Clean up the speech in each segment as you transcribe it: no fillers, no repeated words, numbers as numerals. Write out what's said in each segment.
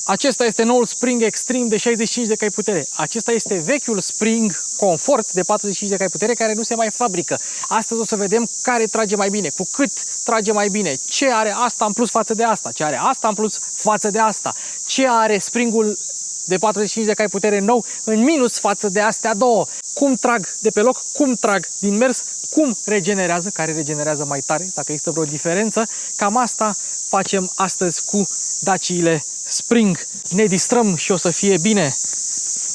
Acesta este noul Spring Extreme de 65 de cai putere. Acesta este vechiul Spring Comfort de 45 de cai putere care nu se mai fabrică. Astăzi o să vedem care trage mai bine, cu cât trage mai bine, ce are asta în plus față de asta, ce are asta în plus față de asta, ce are Springul de 45 de cai putere nou în minus față de astea două, cum trag de pe loc, cum trag din mers, cum regenerează, care regenerează mai tare, dacă există vreo diferență. Cam asta facem astăzi cu Daciile Spring. Ne distrăm și o să fie bine.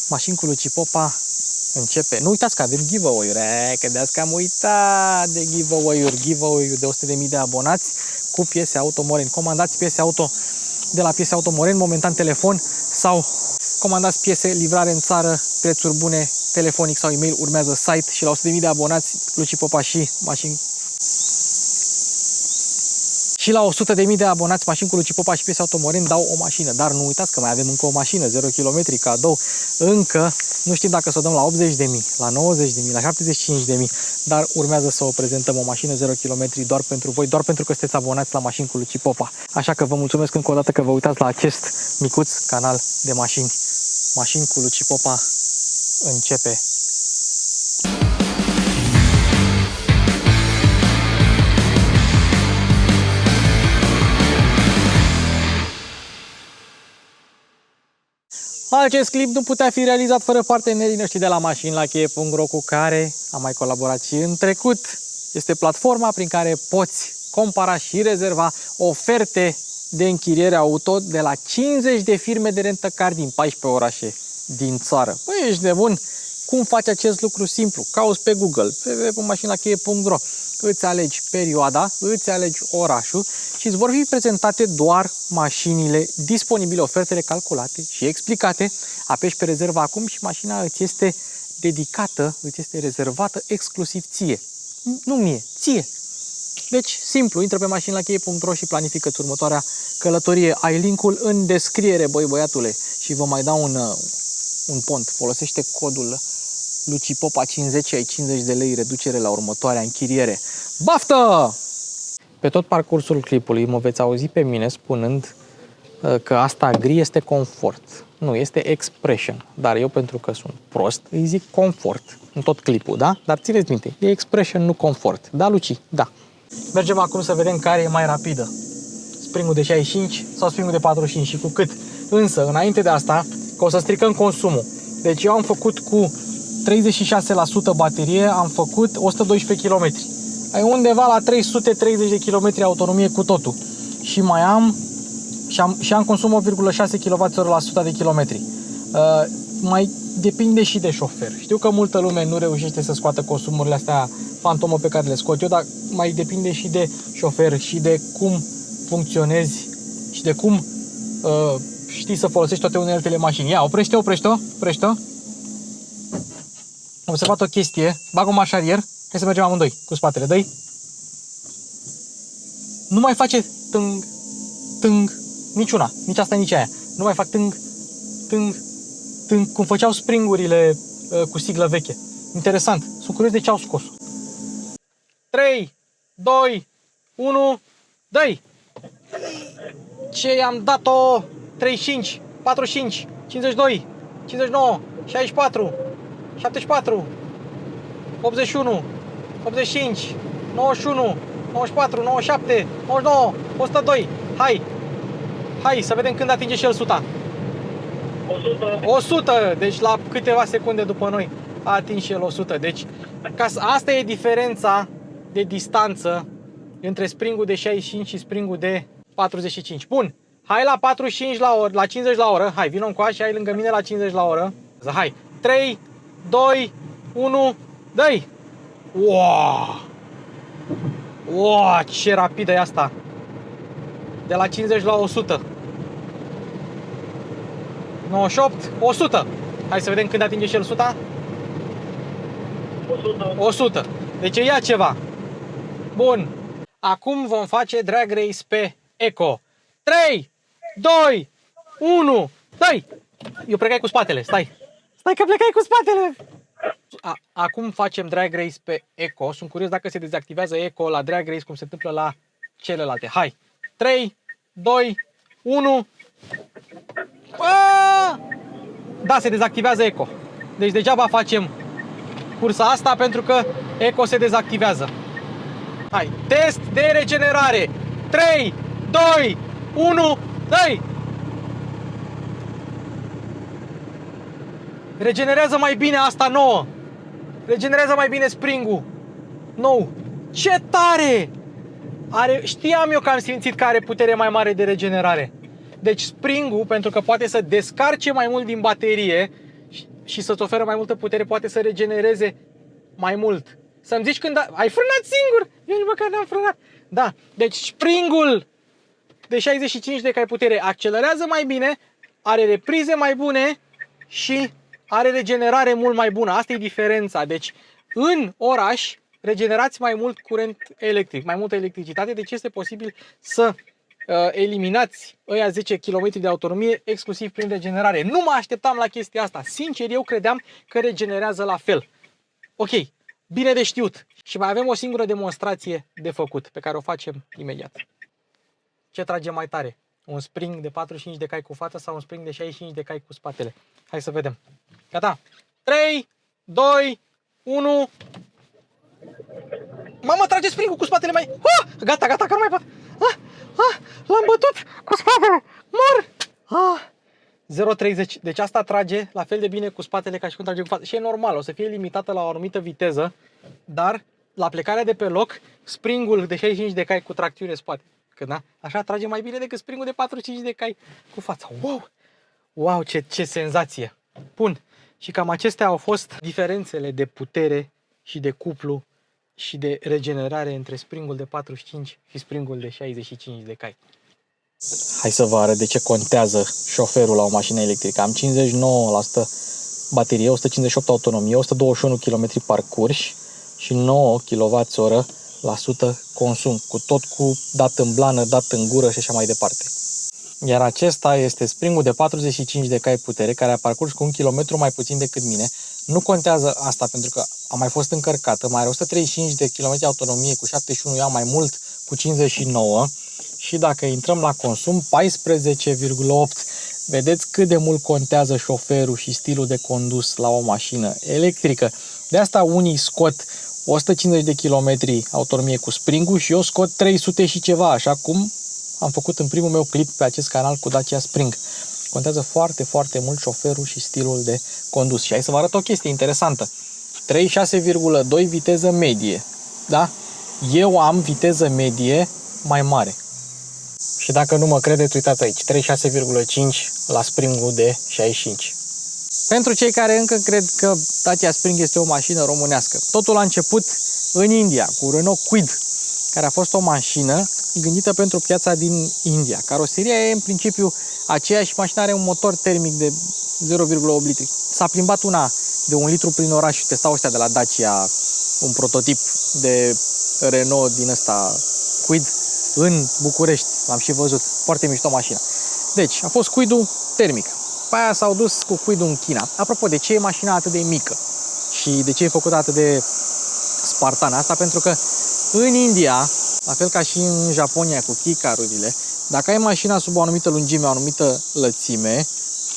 Mașini cu Luci Popa începe. Nu uitați că avem giveaway-uri. Credeți că am uitat de giveaway-uri. Giveaway-uri de 100.000 de abonați cu piese auto Moren. Comandați piese auto de la Piese Auto Moren, momentan telefon, sau comandați piese, livrare în țară, prețuri bune, telefonic sau e-mail, urmează site. Și la 100.000 de abonați, Luci Popa și mașini. Și la 100.000 de abonați, Mașini cu Luci Popa și Piese Auto Moren dau o mașină. Dar nu uitați că mai avem încă o mașină, 0 km cadou. Încă nu știm dacă să o dăm la 80.000, la 90.000, la 75.000, dar urmează să o prezentăm, o mașină 0 km doar pentru voi, doar pentru că sunteți abonați la Mașini cu Luci Popa. Așa că vă mulțumesc încă o dată că vă uitați la acest micuț canal de mașini. Mașini cu Luci Popa începe. Acest clip nu putea fi realizat fără partenerii noștri de la mașinilachie.ro, cu care am mai colaborat și în trecut. Este platforma prin care poți compara și rezerva oferte de închiriere auto de la 50 de firme de rent-a-car din 14 orașe din țară. Păi, ești nebun? Cum faci acest lucru simplu? Cauți pe Google, pe mașinilachie.ro, îți alegi perioada, îți alegi orașul și îți vor fi prezentate doar mașinile disponibile, ofertele calculate și explicate. Apeși pe rezervă acum și mașina îți este dedicată, îți este rezervată exclusiv ție. Nu mie, ție. Deci, simplu, intră pe mașinilachie.ro și planifică-ți următoarea călătorie. Ai linkul în descriere, băi băiatule, și vă mai dau un pont. Folosește codul Luci Popa 50 și ai 50 de lei reducere la următoarea închiriere. Baftă! Pe tot parcursul clipului mă veți auzi pe mine spunând că asta gri este confort. Nu, este expression. Dar eu, pentru că sunt prost, îi zic confort în tot clipul, da? Dar țineți minte, e expression, nu confort. Da, Luci? Da. Mergem acum să vedem care e mai rapidă. Springul de 65 sau springul de 45 și cu cât. Însă, înainte de asta, că o să stricăm consumul. Deci eu am făcut cu 36% baterie, am făcut 112 km. Ai undeva la 330 de km autonomie cu totul. Și mai am consum 1,6 kWh la 100 de kilometri. Mai depinde și de șofer. Știu că multă lume nu reușește să scoată consumurile astea fantomă pe care le scot eu, dar mai depinde și de șofer și de cum funcționezi și de cum știi să folosești toate uneltele mașinii. Ia, oprește-o. Am observat o chestie, bag-o în mașarier, hai să mergem amândoi cu spatele, dă-i. Nu mai face tâng, tâng, niciuna, nici asta, nici aia. Nu mai fac tâng, tâng, tâng, cum făceau springurile cu siglă veche. Interesant, sunt curios de ce au scos. 3, 2, 1, dă-i! Ce i-am dat-o? 35, 45, 52, 59, 64, 74, 81, 85, 91, 94, 97, 99, 102. Hai să vedem când atinge și el 100. 100. Deci la câteva secunde după noi a atins și el 100. Deci asta e diferența de distanță între springul de 65 și springul de 45. Bun. Hai la 45 la oră, la 50 la oră. Hai, vină încoace, hai lângă mine la 50 la oră. Hai. 3, 2, 1, dă-i! Wow! Wow, ce rapidă e asta! De la 50 la 100. 98, 100. Hai să vedem când atinge și el 100. 100. Deci ia ceva. Bun. Acum vom face drag race pe Eco. 3, 2, 1, dă-i! Eu plecai cu spatele, stai că plecai cu spatele! Acum facem drag race pe Eco. Sunt curios dacă se dezactivează Eco la drag race cum se întâmplă la celelalte. Hai! 3, 2, 1... Da, se dezactivează eco. Deci degeaba facem cursa asta pentru că eco se dezactivează. Hai, test de regenerare. 3, 2, 1, dai! Regenerează mai bine asta nouă. Regenerează mai bine spring-ul nou. Ce tare! Știam eu că am simțit că are putere mai mare de regenerare. Deci spring-ul, pentru că poate să descarce mai mult din baterie și să-ți oferă mai multă putere, poate să regenereze mai mult. Să-mi zici când ai frânat singur. Eu nici măcar n-am frânat. Da, deci spring-ul de 65 de cai putere accelerează mai bine, are reprize mai bune și are regenerare mult mai bună. Asta e diferența. Deci în oraș regenerați mai mult curent electric, mai multă electricitate, deci este posibil să eliminați ăia 10 km de autonomie exclusiv prin regenerare. Nu mă așteptam la chestia asta. Sincer, eu credeam că regenerează la fel. Ok, bine de știut. Și mai avem o singură demonstrație de făcut, pe care o facem imediat. Ce trage mai tare? Un spring de 45 de cai cu fața sau un spring de 65 de cai cu spatele? Hai să vedem. Gata? 3, 2, 1... Mamă, trage spring-ul cu spatele mai... Gata, că nu mai pot. L-am bătut cu spatele. Mor! 0,30. Deci asta trage la fel de bine cu spatele ca și cum trage cu fața. Și e normal, o să fie limitată la o anumită viteză, dar la plecarea de pe loc, spring-ul de 65 de cai cu tracțiune spate. Da? Așa trage mai bine decât spring-ul de 45 de cai cu fața. Wow! Wow, ce senzație! Bun. Și cam acestea au fost diferențele de putere și de cuplu și de regenerare între springul de 45 și springul de 65 de cai. Hai să vă arăt de ce contează șoferul la o mașină electrică. Am 59% baterie, 158 autonomie, 121 km parcurși și 9 kWh la sută consum, cu dat în blană, dat în gură și așa mai departe. Iar acesta este springul de 45 de cai putere, care a parcurs cu 1 km mai puțin decât mine. Nu contează asta pentru că a mai fost încărcată, mai are 135 de km autonomie cu 71, ia mai mult cu 59 și dacă intrăm la consum 14,8. Vedeți cât de mult contează șoferul și stilul de condus la o mașină electrică. De asta unii scot 150 de km autonomie cu spring-ul și eu scot 300 și ceva, așa cum am făcut în primul meu clip pe acest canal cu Dacia Spring. Contează foarte, foarte mult șoferul și stilul de condus. Și hai să vă arăt o chestie interesantă. 36,2 viteză medie. Da? Eu am viteză medie mai mare. Și dacă nu mă credeți, uitați aici. 36,5 la Spring-ul de 65. Pentru cei care încă cred că Dacia Spring este o mașină românească. Totul a început în India cu Renault Kwid, care a fost o mașină gândită pentru piața din India. Caroseria e în principiu aceeași, mașina are un motor termic de 0,8 litri. S-a plimbat una de 1 litru prin oraș și testau ăstea de la Dacia, un prototip de Renault din ăsta Kwid în București. L-am și văzut. Foarte mișto mașina. Deci, a fost Kwid-ul termic. Pe aia s-au dus cu Kwid-ul în China. Apropo, de ce e mașina atât de mică? Și de ce e făcută atât de spartană? Asta pentru că în India, la fel ca și în Japonia cu kei-carurile, dacă ai mașina sub o anumită lungime, o anumită lățime,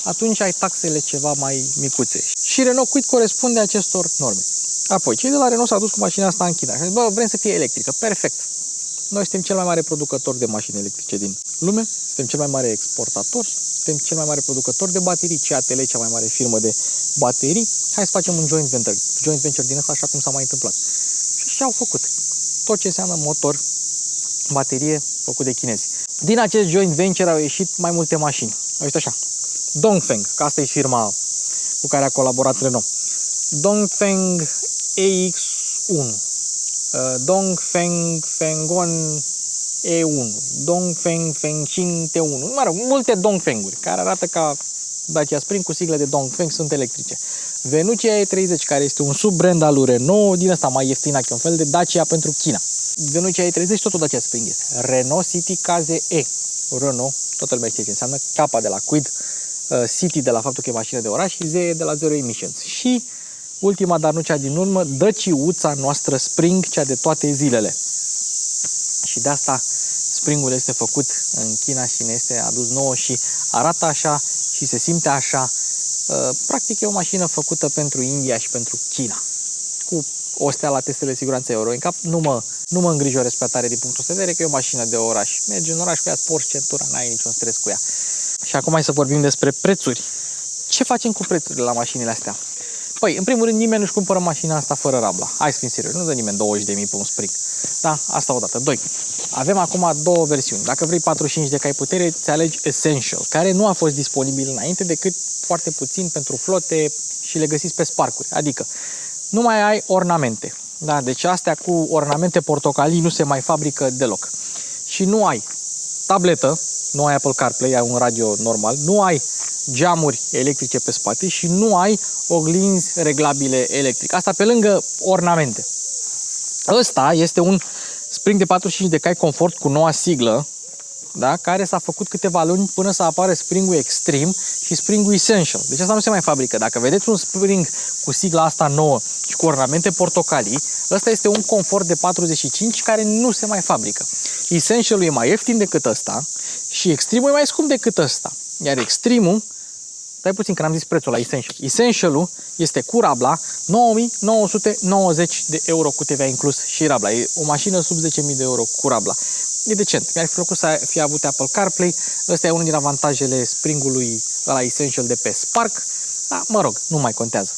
atunci ai taxele ceva mai micuțe. Și Renault Kwid corespunde acestor norme. Apoi, cei de la Renault s-au dus cu mașina asta în China. Și bă, vrem să fie electrică. Perfect. Noi suntem cel mai mare producător de mașini electrice din lume, suntem cel mai mare exportator, suntem cel mai mare producător de baterii, CATL, cea mai mare firmă de baterii. Hai să facem un joint venture din asta, așa cum s-a mai întâmplat. Și au făcut tot ce înseamnă motor, baterie, făcut de chinezi. Din acest joint venture au ieșit mai multe mașini. Uite așa, Dongfeng, că asta e firma cu care a colaborat Renault. Dongfeng EX1, Dongfeng Fenggon E1, Dongfeng Fengqing T1, mă rog, multe Dongfeng-uri care arată ca Dacia Spring cu sigle de Dongfeng, sunt electrice. Venucia E30, care este un subbrand al lui Renault, din ăsta mai ieftin, un fel de Dacia pentru China. Venucia E30 tot o Dacia Spring este. Renault City KZE. Renault, toată lumea știe ce înseamnă, K de la Kwid, City de la faptul că e mașină de oraș și ZE de la Zero Emissions. Și ultima, dar nu cea din urmă, Dacia noastră Spring, cea de toate zilele. Și de asta Springul este făcut în China și ne este adus nouă și arată așa și se simte așa. Practic e o mașină făcută pentru India și pentru China. Cu o stea la testele de siguranță Euro NCAP, nu mă îngrijorez pe tare din punctul ăsta de vedere că e o mașină de oraș. Mergi în oraș cu ea, îți porți centura, n-ai niciun stres cu ea. Și acum hai să vorbim despre prețuri. Ce facem cu prețurile la mașinile astea? Păi, în primul rând, nimeni nu-și cumpără mașina asta fără rabla. Hai să fim serios, nu dă nimeni 20.000 pe un Spring. Da, asta odată. 2. Avem acum două versiuni. Dacă vrei 45 de cai putere, îți alegi Essential, care nu a fost disponibil înainte decât foarte puțin pentru flote și le găsiți pe Spark-uri. Adică, nu mai ai ornamente. Da, deci astea cu ornamente portocalii nu se mai fabrică deloc. Și nu ai tabletă, nu ai Apple CarPlay, ai un radio normal, nu ai geamuri electrice pe spate și nu ai oglinzi reglabile electric. Asta pe lângă ornamente. Ăsta este un Spring de 45 de cai Comfort cu noua siglă, da, care s-a făcut câteva luni până să apară Spring-ul Extreme și Spring-ul Essential. Deci asta nu se mai fabrică. Dacă vedeți un Spring cu sigla asta nouă și cu ornamente portocalii, ăsta este un Comfort de 45 care nu se mai fabrică. Essential-ul e mai ieftin decât ăsta și Extreme-ul e mai scump decât ăsta. Iar Extreme-ul, stai puțin că n-am zis prețul la Essential. Essential-ul este cu rabla 9.990 de euro cu TVA inclus și rabla. E o mașină sub 10.000 de euro cu rabla. E decent. Mi-ar fi plăcut să fie avut Apple CarPlay. Ăsta e unul din avantajele Spring-ului la Essential de pe Spark. Da, mă rog, nu mai contează.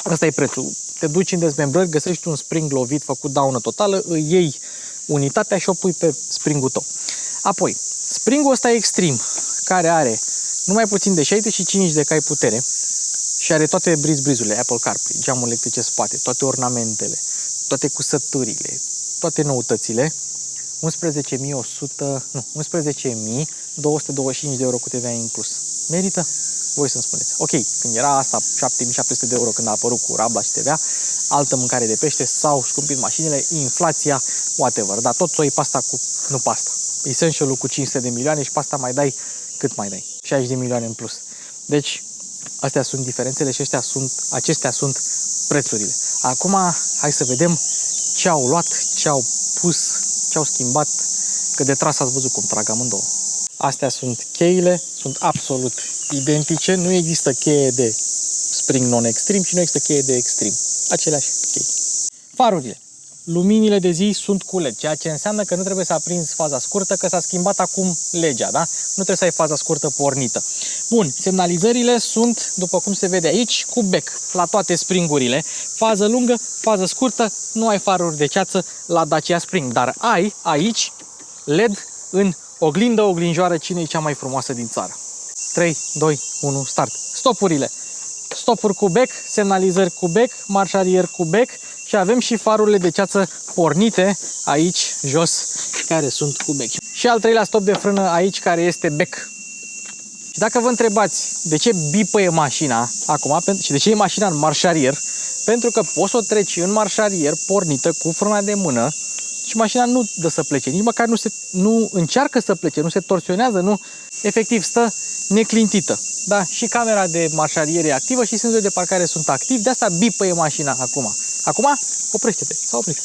Ăsta e prețul. Te duci în dezmembrări, găsești un Spring lovit făcut daună totală, îi iei unitatea și o pui pe Spring-ul tău. Apoi, Spring-ul ăsta e Extreme, care are numai puțin de 65 de cai putere și are toate brizurile, Apple CarPlay, geamul electrice spate, toate ornamentele, toate cusăturile, toate noutățile. 11.225 de euro cu TVA inclus. Merită? Voi să-mi spuneți. Ok, când era asta 7.700 de euro când a apărut cu rabla și TVA, altă mâncare de pește, s-au scumpit mașinile, inflația, whatever. Dar tot o iei pasta cu, nu pasta. Essential-ul cu 500 de milioane și pasta mai dai, cât mai dai? 60 de milioane în plus. Deci, astea sunt diferențele și acestea sunt prețurile. Acum, hai să vedem ce au luat, ce au pus, ce au schimbat, că de tras ați văzut cum trag amândouă. Astea sunt cheile, sunt absolut identice, nu există cheie de Spring non-extreme și nu există cheie de extreme. Aceleași chei. Farurile. Luminile de zi sunt cu LED, ceea ce înseamnă că nu trebuie să aprinzi faza scurtă, că s-a schimbat acum legea, da? Nu trebuie să ai faza scurtă pornită. Bun, semnalizările sunt, după cum se vede aici, cu bec la toate Springurile. Fază lungă, fază scurtă, nu ai faruri de ceață la Dacia Spring, dar ai aici LED în oglindă, oglinjoară, cine e cea mai frumoasă din țară. 3, 2, 1, start. Stopurile. Stopuri cu bec, semnalizări cu bec, marșarier cu bec și avem și farurile de ceață pornite aici, jos, care sunt cu bec. Și al treilea stop de frână aici, care este bec. Și dacă vă întrebați de ce bipăie mașina acum și de ce e mașina în marșarier, pentru că poți să o treci în marșarier pornită cu frâna de mână și mașina nu dă să plece, nici măcar nu încearcă să plece, nu se torsionează, nu, efectiv stă neclintită. Da, și camera de marșarier e activă și senzorii de parcare sunt activi, de asta bipăie mașina acum. Acum, oprește-te sau oprește.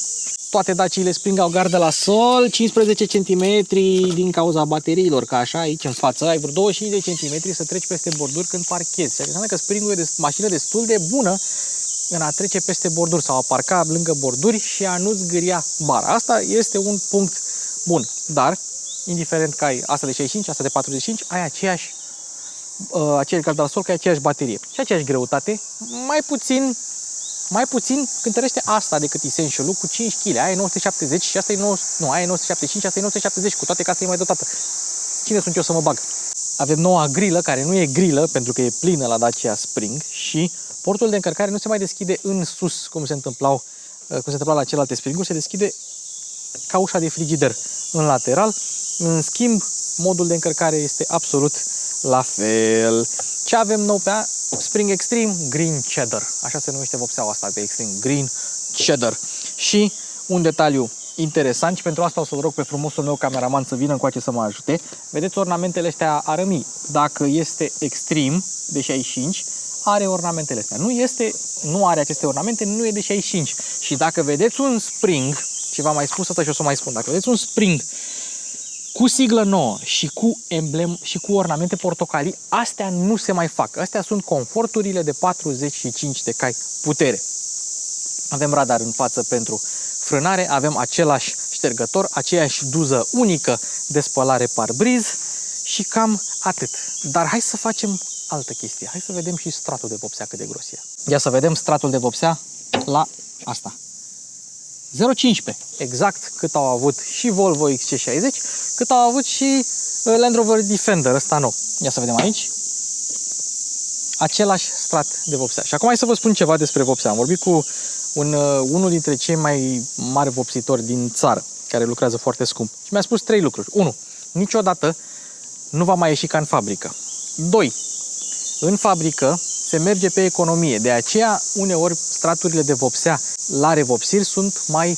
Toate Daciile Spring au gardă la sol, 15 cm din cauza bateriilor, ca așa aici în față ai vreo 25 de cm să treci peste borduri când parchezi. Ceea ce înseamnă că Spring-ul e mașină destul de bună în a trece peste borduri sau a parca lângă borduri și a nu zgâria bara. Asta este un punct bun, dar indiferent că ai asta de 65, asta de 45, ai aceeași gardă la sol, că ai aceeași baterie și aceeași greutate, mai puțin cântărește asta decât Essential-ul cu 5 kg. Aia e 970 și asta e 975, asta e 970, cu toate că asta e mai dotată. Cine sunt eu să mă bag? Avem noua grilă, care nu e grilă pentru că e plină la Dacia Spring și portul de încărcare nu se mai deschide în sus, cum se întâmpla la celelalte Spring-uri, se deschide ca ușa de frigider în lateral. În schimb, modul de încărcare este absolut la fel. Ce avem nou pe Spring Extreme? Green Cheddar. Așa se numește vopseaua asta de Extreme. Green Cheddar. Și un detaliu interesant și pentru asta o să-l rog pe frumosul meu cameraman să vină încoace să mă ajute. Vedeți ornamentele astea arămii. Dacă este Extreme de 65, are ornamentele astea. Nu are aceste ornamente, nu e de 65. Și dacă vedeți un Spring, și v-am mai spus asta și o să mai spun, dacă vedeți un Spring cu siglă nouă și cu emblem și cu ornamente portocalii, astea nu se mai fac. Astea sunt conforturile de 45 de cai putere. Avem radar în față pentru frânare, avem același ștergător, aceeași duză unică de spălare parbriz și cam atât. Dar hai să facem altă chestie. Hai să vedem și stratul de vopsea cât de gros e. Ia să vedem stratul de vopsea la asta. 0,15. Exact cât au avut și Volvo XC60, cât au avut și Land Rover Defender, ăsta nou. Ia să vedem aici. Același strat de vopsea. Și acum hai să vă spun ceva despre vopsea. Am vorbit cu unul dintre cei mai mari vopsitori din țară, care lucrează foarte scump. Și mi-a spus 3 lucruri. 1. Niciodată nu va mai ieși ca în fabrică. 2. În fabrică se merge pe economie. De aceea, uneori, straturile de vopsea la revopsiri sunt mai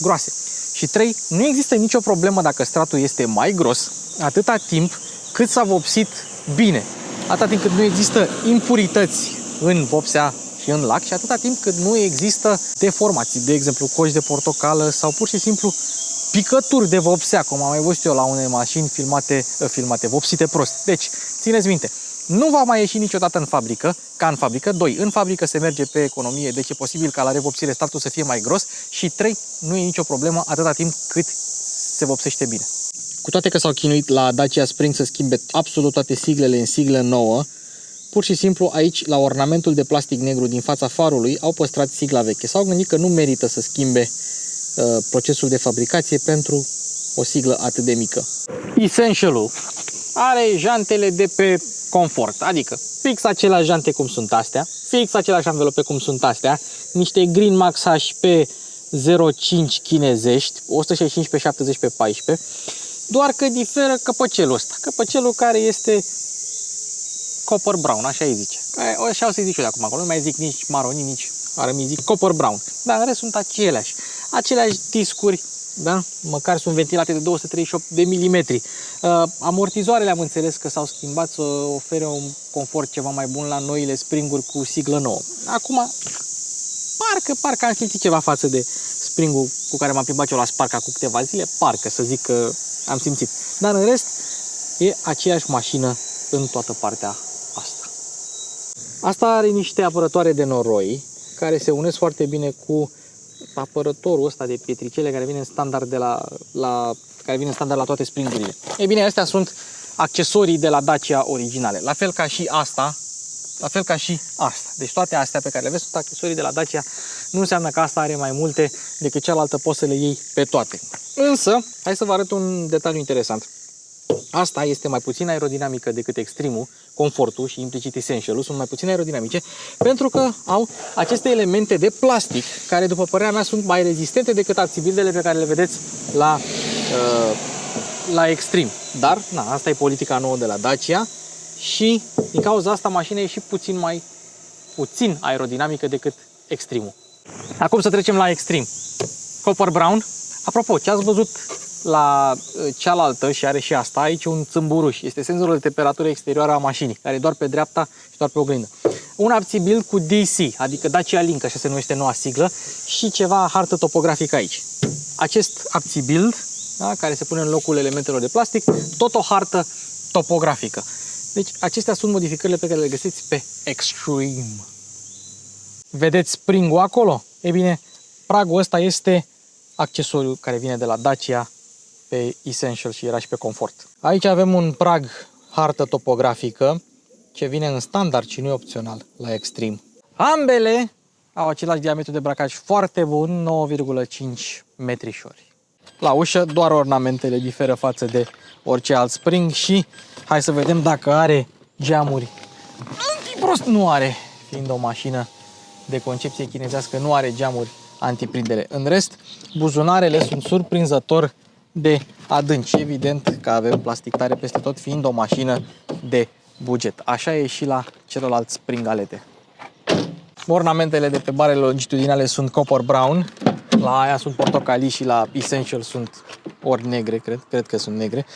groase. Și 3. Nu există nicio problemă dacă stratul este mai gros, atâta timp cât s-a vopsit bine. Atâta timp cât nu există impurități în vopsea și în lac și atâta timp cât nu există deformații, de exemplu coși de portocală sau pur și simplu picături de vopsea, cum am mai văzut eu la unele mașini filmate, vopsite prost. Deci, țineți minte, nu va mai ieși niciodată în fabrică, ca în fabrică. 2. În fabrică se merge pe economie, deci e posibil ca la revopsire stratul să fie mai gros. Și 3. Nu e nicio problemă atâta timp cât se vopsește bine. Cu toate că s-au chinuit la Dacia Spring să schimbe absolut toate siglele în siglă nouă, pur și simplu aici, la ornamentul de plastic negru din fața farului, au păstrat sigla veche. S-au gândit că nu merită să schimbe procesul de fabricație pentru o siglă atât de mică. Essential-ul are jantele de pe confort, adică fix aceleași jante cum sunt astea, fix aceleași anvelope cum sunt astea, niște Green Max HP 0.5 chinezești, 165 pe 70 pe 14, doar că diferă căpăcelul ăsta, căpăcelul care este copper brown, așa îi zice. Așa o să-i zic eu de acum acolo, nu mai zic nici maroni, nici arămi, zic copper brown. Dar în rest sunt aceleași discuri, da? Măcar sunt ventilate de 238 de milimetri. Amortizoarele am înțeles că s-au schimbat să ofere un confort ceva mai bun la noile springuri cu siglă nouă. Acum, parcă am simțit ceva față de springul cu care m-am plimbat eu la Sparca cu câteva zile, parcă să zic că am simțit. Dar în rest, e aceeași mașină în toată partea asta. Asta are niște apărătoare de noroi care se unesc foarte bine cu apărătorul ăsta de pietricele care vine în standard la toate springurile. Ei bine, astea sunt accesorii de la Dacia originale, la fel ca și asta. Deci toate astea pe care le vezi sunt accesorii de la Dacia. Nu înseamnă că asta are mai multe decât cealaltă, poți să le iei pe toate. Însă, hai să vă arăt un detaliu interesant. Asta este mai puțin aerodinamică decât Extreme-ul, Comfortul și implicit Essential-ul sunt mai puțin aerodinamice pentru că au aceste elemente de plastic care, după părerea mea, sunt mai rezistente decât abțibildele pe care le vedeți la Extreme. Dar, asta e politica nouă de la Dacia și din cauza asta mașina e și puțin aerodinamică decât Extreme-ul. Acum să trecem la Extreme. Copper Brown. Apropo, ce ați văzut la cealaltă și are și asta, aici un țâmburuș. Este senzorul de temperatură exterioară a mașinii, care e doar pe dreapta și doar pe oglindă. Un abțibild cu DC, adică Dacia Link, așa se numește noua siglă, și ceva hartă topografică aici. Acest abțibild, da, care se pune în locul elementelor de plastic, tot o hartă topografică. Deci acestea sunt modificările pe care le găsiți pe Extreme. Vedeți springul acolo? Ei bine, pragul ăsta este accesoriul care vine de la Dacia pe Essential și era și pe Comfort. Aici avem un prag hartă topografică ce vine în standard și nu e opțional la Extreme. Ambele au același diametru de bracaj foarte bun, 9,5 metrișori. La ușă doar ornamentele diferă față de orice alt spring și hai să vedem dacă are geamuri. Antiprost nu are, fiind o mașină de concepție chinezească, nu are geamuri antiprindere. În rest, buzunarele sunt surprinzător de adânci. Evident că avem plastic tare peste tot, fiind o mașină de buget. Așa e și la celălalt springalete. Ornamentele de pe barele longitudinale sunt copper brown, la aia sunt portocalii și la Essential sunt ori negre, cred că sunt negre,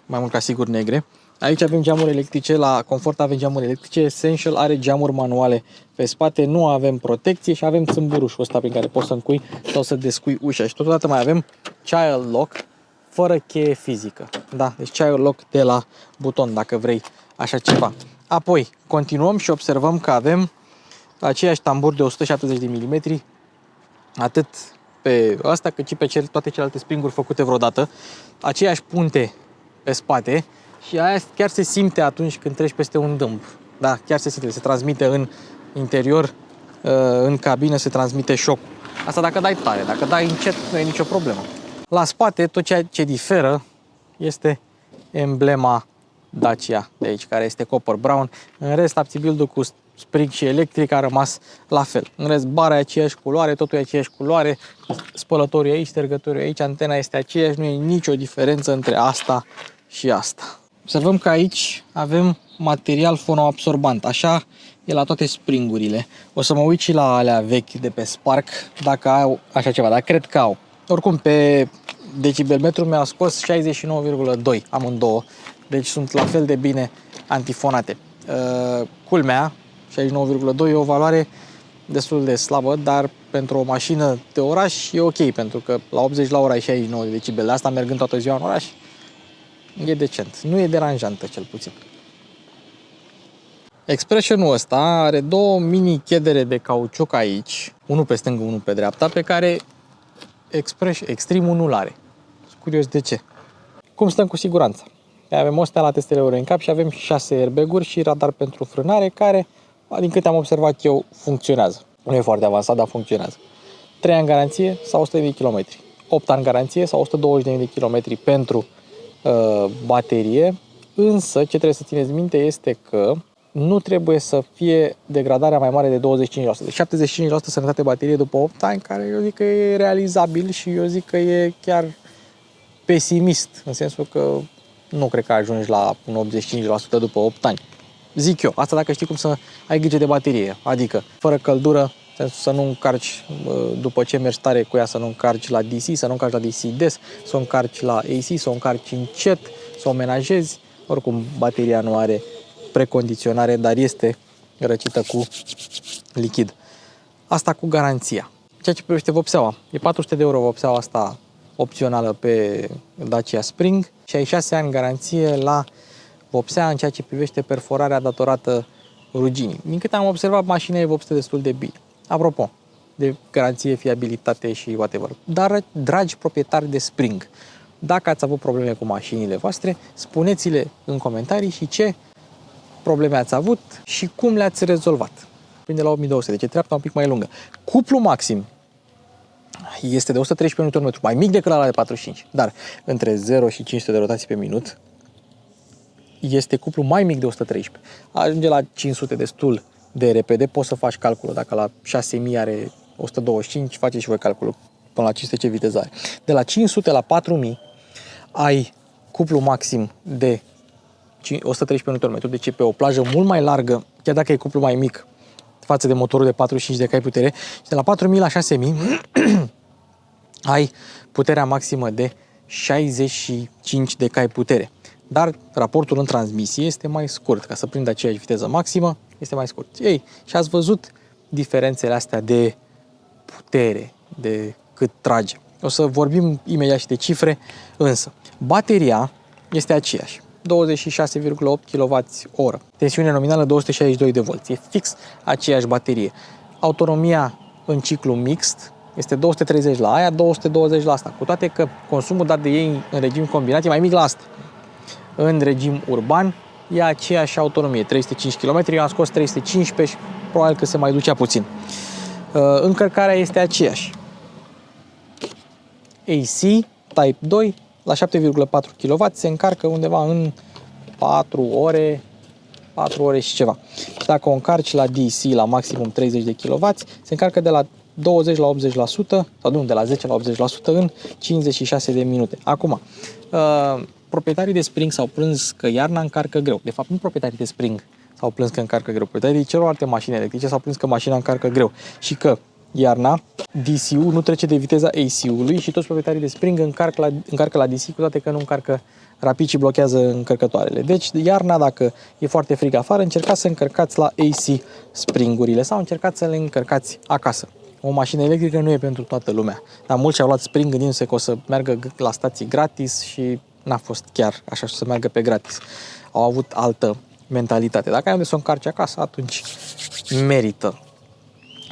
mai mult ca sigur negre. Aici avem geamuri electrice, la Comfort avem geamuri electrice, Essential are geamuri manuale pe spate, nu avem protecție și avem țâmburușul ăsta prin care poți să încui sau să descui ușa. Și totodată mai avem child lock, fără cheie fizică. Da? Deci ai loc de la buton dacă vrei așa ceva. Apoi continuăm și observăm că avem aceiași tamburi de 170 de mm, atât pe asta cât și pe toate celelalte springuri făcute vreodată. Aceeași punte pe spate și aia chiar se simte atunci când treci peste un dâmb. Da, chiar se simte, se transmite în interior, în cabină se transmite șocul. Asta dacă dai tare, dacă dai încet nu e nicio problemă. La spate tot ceea ce diferă este emblema Dacia de aici, care este copper brown. În rest, abțibuildul cu spring și electric a rămas la fel. În rest, bara e aceeași culoare, totul e aceeași culoare, spălătorul e aici, ștergătorul e aici, antena este aceeași, nu e nicio diferență între asta și asta. Observăm că aici avem material fonoabsorbant, așa e la toate springurile. O să mă uit și la alea vechi de pe Spark, dacă au așa ceva, dar cred că au. Oricum, pe decibelmetru mi-au scos 69,2 amândouă, deci sunt la fel de bine antifonate. Culmea, 69,2 e o valoare destul de slabă, dar pentru o mașină de oraș e ok, pentru că la 80 la ora e 69 de decibel. Asta mergând toată ziua în oraș, e decent. Nu e deranjantă, cel puțin. Expressionul ăsta are două mini chedere de cauciuc aici, unul pe stângă, unul pe dreapta, pe care Extreme-ul nu l-are. Sunt curios de ce. Cum stăm cu siguranța? Avem o stea la testele Euro NCAP și avem 6 airbag-uri și radar pentru frânare care, din câte am observat eu, funcționează. Nu e foarte avansat, dar funcționează. 3 ani garanție sau 100 de km. 8 ani garanție sau 120 de km pentru baterie. Însă, ce trebuie să țineți minte este că nu trebuie să fie degradarea mai mare de 25%. De 75% sănătate baterie după 8 ani, care eu zic că e realizabil și eu zic că e chiar pesimist, în sensul că nu cred că ajungi la un 85% după 8 ani. Zic eu, asta dacă știi cum să ai grijă de baterie, adică fără căldură, să nu încarci după ce mergi tare cu ea, să nu încarci la DC, să nu încarci la DC des, să o încarci la AC, să o încarci încet, să o menajezi. Oricum, bateria nu are precondiționare, dar este răcită cu lichid. Asta cu garanția. Ceea ce privește vopseaua, e 400 de euro vopseaua asta opțională pe Dacia Spring și ai 6 ani garanție la vopsea în ceea ce privește perforarea datorată ruginii. Din câte am observat, mașina e vopsită destul de bine. Apropo de garanție, fiabilitate și whatever. Dar, dragi proprietari de Spring, dacă ați avut probleme cu mașinile voastre, spuneți-le în comentarii și ce probleme ați avut și cum le-ați rezolvat. Prinde la 8200, deci e treapta un pic mai lungă. Cuplu maxim este de 113 Nm, mai mic decât la de 45, dar între 0 și 500 de rotații pe minut este cuplu mai mic de 113. Ajunge la 500 destul de repede, poți să faci calculul. Dacă la 6000 are 125, faceți și voi calculul până la 500 ce viteză are. De la 500 la 4000 ai cuplu maxim de 113 Nm, deci e pe o plajă mult mai largă, chiar dacă e cuplu mai mic față de motorul de 45 de cai putere. Și de la 4000 la 6000 ai puterea maximă de 65 de cai putere. Dar raportul în transmisie este mai scurt. Ca să prindă aceeași viteză maximă, este mai scurt. Ei, și ați văzut diferențele astea de putere, de cât trage. O să vorbim imediat și de cifre, însă bateria este aceeași. 26,8 kWh. Tensiune nominală 262 de volți. E fix aceeași baterie. Autonomia în ciclu mixt este 230 la aia, 220 la asta. Cu toate că consumul dat de ei în regim combinat e mai mic la asta. În regim urban e aceeași autonomie, 305 km, eu am scos 315 și probabil că se mai ducea puțin. Încărcarea este aceeași. AC Type 2 la 7,4 kW se încarcă undeva în 4 ore și ceva. Și dacă o încarci la DC la maximum 30 de kW, se încarcă de la 20 la 80%, sau nu, de la 10 la 80% în 56 de minute. Acum, proprietarii de Spring s-au plâns că iarna încarcă greu. De fapt, nu proprietarii de Spring s-au plâns că încarcă greu. Proprietarii celorlalte mașini electrice s-au plâns că mașina încarcă greu și că iarna DC-ul nu trece de viteza AC-ului și toți proprietarii de Spring încarcă la DC, cu toate că nu încarcă rapid și blochează încărcătoarele. Deci, iarna, dacă e foarte frig afară, încercați să încărcați la AC Springurile sau încercați să le încărcați acasă. o mașină electrică nu e pentru toată lumea. Dar mulți și-au luat Spring gândindu-se că o să meargă la stații gratis și n-a fost chiar așa să meargă pe gratis. Au avut altă mentalitate. Dacă ai unde să o încarci acasă, atunci merită.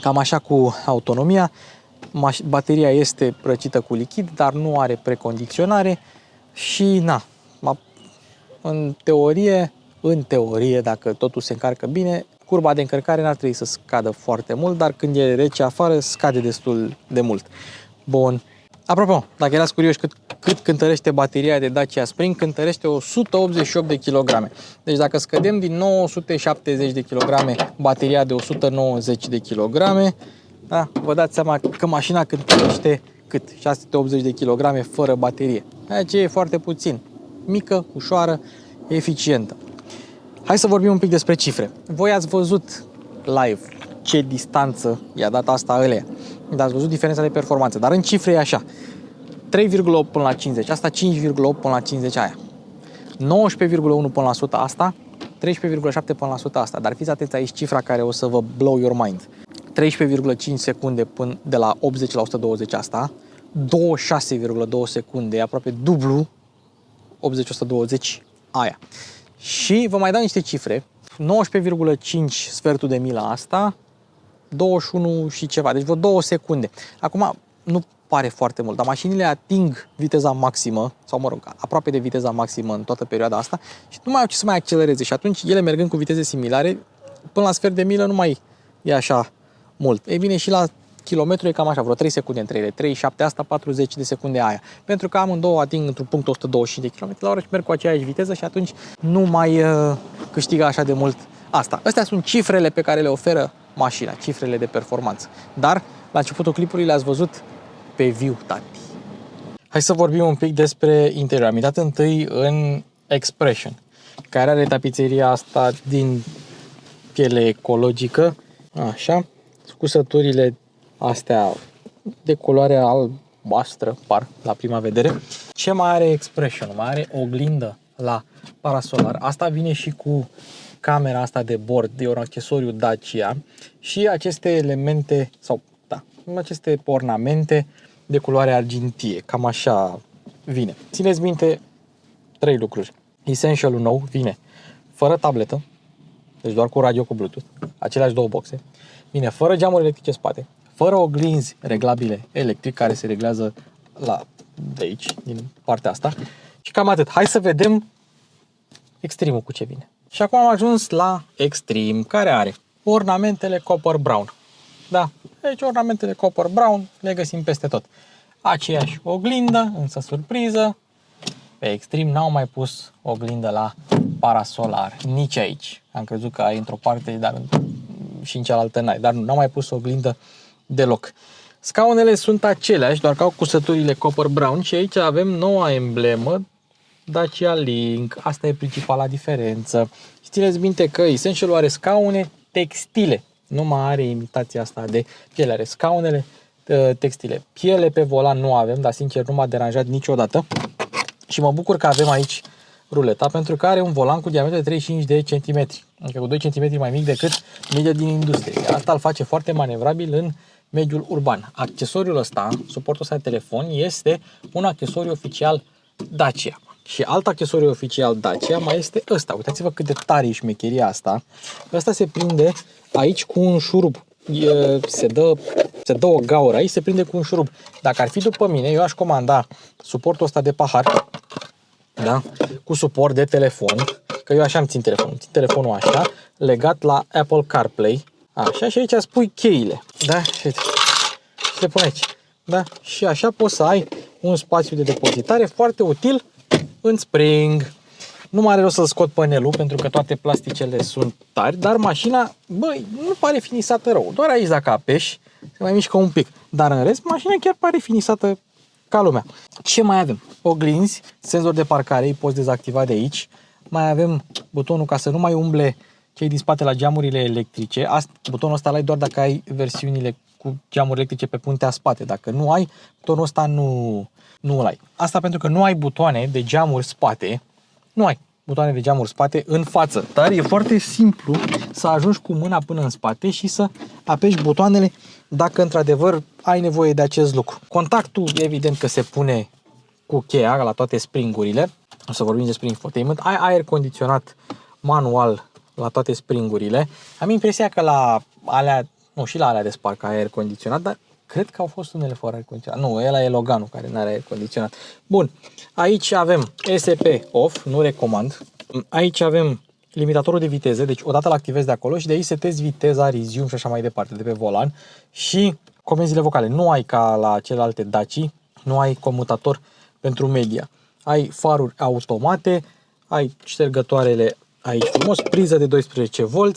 Cam așa cu autonomia. Bateria este răcită cu lichid, dar nu are precondiționare și în teorie, dacă totul se încarcă bine, curba de încărcare n-ar trebui să scadă foarte mult, dar când e rece afară, scade destul de mult. Bun. Apropo, dacă erați curioși cât cântărește bateria de Dacia Spring, cântărește 188 de kg. Deci dacă scădem din 970 de kg bateria de 190 de kg, da, vă dați seama că mașina cântărește cât? 680 de kg fără baterie. Deci e foarte puțin. Mică, ușoară, eficientă. Hai să vorbim un pic despre cifre. Voi ați văzut live ce distanță i-a dat asta ălea. Dar ați văzut diferența de performanță. Dar în cifre e așa. 3,8 până la 50. Asta 5,8 până la 50 aia. 19,1 până la 100 asta. 13,7 până la 100 asta. Dar fiți atenți aici cifra care o să vă blow your mind. 13,5 secunde până de la 80 la 120 asta. 26,2 secunde, aproape dublu 80-120 aia. Și vă mai dau niște cifre. 19,5 sfertul de mila asta, 21 și ceva, deci vreo 2 secunde. Acum, nu pare foarte mult, dar mașinile ating viteza maximă, sau mă rog, aproape de viteza maximă în toată perioada asta și nu mai au ce să mai accelereze și atunci ele mergând cu viteze similare, până la sfert de milă nu mai e așa mult. Ei bine, și la kilometru e cam așa, vreo 3 secunde între ele, 37 asta, 40 de secunde aia. Pentru că amândouă ating într-un punct 125 de km la oră și merg cu aceeași viteză și atunci nu mai câștigă așa de mult asta. Astea sunt cifrele pe care le oferă mașina, cifrele de performanță. Dar la începutul clipului le-ați văzut pe viu, tati. Hai să vorbim un pic despre interior. Am intrat întâi în Expression, care are tapiseria asta din piele ecologică, așa, cusăturile astea de culoare albastră, par la prima vedere. Ce mai are Expression? Mai are oglindă la parasolar. Asta vine și cu camera asta de bord, e un accesoriu Dacia și aceste elemente, sau da, aceste ornamente de culoare argintie. Cam așa vine. Țineți minte 3 lucruri. Essential-ul nou vine fără tabletă, deci doar cu radio cu Bluetooth, aceleași 2 boxe. Vine fără geamuri electrice spate, fără oglinzi reglabile electric, care se reglează de aici, din partea asta. Și cam atât. Hai să vedem Extreme-ul cu ce vine. Și acum am ajuns la Extreme, care are ornamentele Copper Brown. Da, deci ornamentele Copper Brown le găsim peste tot. Aceeași oglindă, însă surpriză, pe Extreme n-au mai pus oglindă la parasolar, nici aici. Am crezut că ai într-o parte, dar și în cealaltă n-ai, dar nu, n-au mai pus oglindă deloc. Scaunele sunt aceleași, doar că au cusăturile Copper Brown și aici avem noua emblemă Dacia Link. Asta e principala diferență. Și țineți minte că Essential are scaune textile, nu mai are imitația asta de piele, are scaunele textile. Piele pe volan nu avem, dar sincer nu m-a deranjat niciodată. Și mă bucur că avem aici ruleta, pentru că are un volan cu diametru de 35 de centimetri, adică cu 2 cm mai mic decât media din industrie. Asta îl face foarte manevrabil în mediul urban. Accesoriul ăsta, suportul ăsta de telefon, este un accesoriu oficial Dacia. Și alt accesoriu oficial Dacia mai este ăsta. Uitați-vă cât de tare e șmecheria asta. Ăsta se prinde aici cu un șurub. Se dă o gaură aici, se prinde cu un șurub. Dacă ar fi după mine, eu aș comanda suportul ăsta de pahar, da? Cu suport de telefon, că eu așa îmi țin telefonul. Țin telefonul așa, legat la Apple CarPlay. Așa, și aici spui cheile. Da? Și le pun aici. Da? Și așa poți să ai un spațiu de depozitare foarte util în Spring. Nu mai are rost să scot panelul, pentru că toate plasticele sunt tari, dar mașina, băi, nu pare finisată rău. Doar aici dacă apeși, se mai mișcă un pic. Dar în rest, mașina chiar pare finisată ca lumea. Ce mai avem? Oglinzi, senzor de parcare, îi poți dezactiva de aici. Mai avem butonul ca să nu mai umble cei din spate la geamurile electrice. Butonul ăsta l-ai doar dacă ai versiunile cu geamuri electrice pe puntea spate. Dacă nu ai, butonul ăsta nu îl ai. Asta pentru că nu ai butoane de geamuri spate. Nu ai. butoane de geamuri spate în față. Dar e foarte simplu să ajungi cu mâna până în spate și să apeși butoanele dacă într-adevăr ai nevoie de acest lucru. Contactul evident că se pune cu cheia la toate springurile. O să vorbim despre infotainment. Ai aer condiționat manual la toate springurile. Am impresia că la alea, nu, și la alea de Spark ai aer condiționat, dar cred că au fost unele fără aer condiționat. Nu, ăla e Loganul care nu are aer condiționat. Bun, aici avem SP off, nu recomand. Aici avem limitatorul de viteză, deci odată îl activezi de acolo și de aici setezi viteza, resume și așa mai departe de pe volan. Și comenzile vocale. Nu ai ca la celelalte Daci, nu ai comutator pentru media. Ai faruri automate, ai ștergătoarele aici frumos, priză de 12V,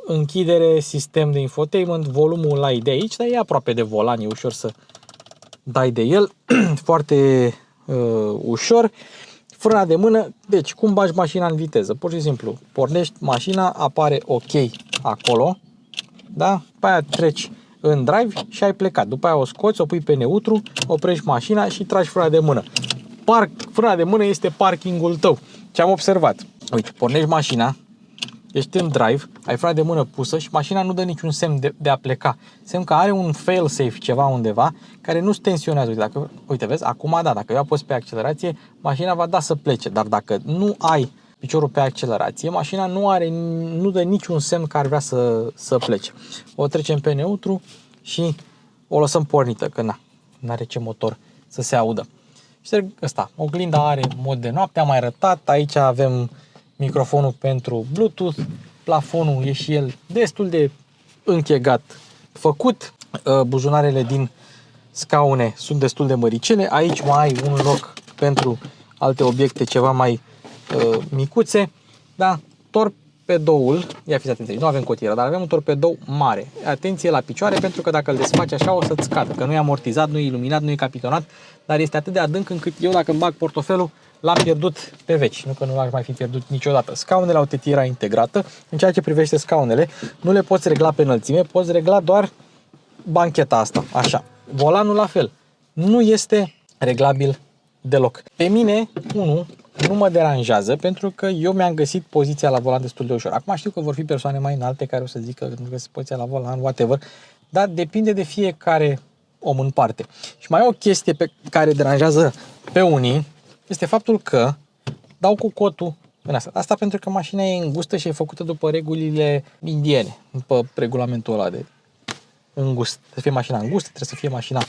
închidere, sistem de infotainment, volumul l-ai de aici, dar e aproape de volan, e ușor să dai de el, foarte ușor. Frâna de mână, deci cum bagi mașina în viteză? Pur și simplu, pornești mașina, apare OK acolo, da? După aia treci în drive și ai plecat. După aia o scoți, o pui pe neutru, oprești mașina și tragi frâna de mână. Frâna de mână este parkingul tău. Ce am observat? Uite, pornești mașina, ești în drive, ai frâna de mână pusă și mașina nu dă niciun semn de a pleca. Semn că are un fail-safe ceva undeva care nu se tensionează. Uite, vezi, acum da, dacă eu apăs pe accelerație, mașina va da să plece. Dar dacă nu ai piciorul pe accelerație, mașina nu dă niciun semn că ar vrea să plece. O trecem pe neutru și o lăsăm pornită, că nu are ce motor să se audă. Și ăsta, oglinda are mod de noapte, am mai arătat, aici avem microfonul pentru Bluetooth, plafonul e și el destul de închegat făcut, buzunarele din scaune sunt destul de măricele, aici mai ai un loc pentru alte obiecte ceva mai micuțe, da? Torpedoul, ia fiți atenție, nu avem cotieră, dar avem un torpedou mare. Atenție la picioare pentru că dacă îl desfaci așa o să-ți cadă, că nu e amortizat, nu e iluminat, nu e capitonat, dar este atât de adânc încât eu dacă îmi bag portofelul l-am pierdut pe veci, nu că nu l-aș mai fi pierdut niciodată. Scaunele au tetiera integrată, în ceea ce privește scaunele, nu le poți regla pe înălțime, poți regla doar bancheta asta, așa. Volanul la fel, nu este reglabil deloc. Pe mine, nu mă deranjează pentru că eu mi-am găsit poziția la volan destul de ușor. Acum știu că vor fi persoane mai înalte care o să zică că nu găsesc poziția la volan, whatever, dar depinde de fiecare om în parte. Și mai e o chestie pe care deranjează pe unii, este faptul că dau cu cotul în asta. Asta pentru că mașina e îngustă și e făcută după regulile indiene, după regulamentul ăla de îngust. Trebuie să fie mașina îngustă, trebuie să fie mașina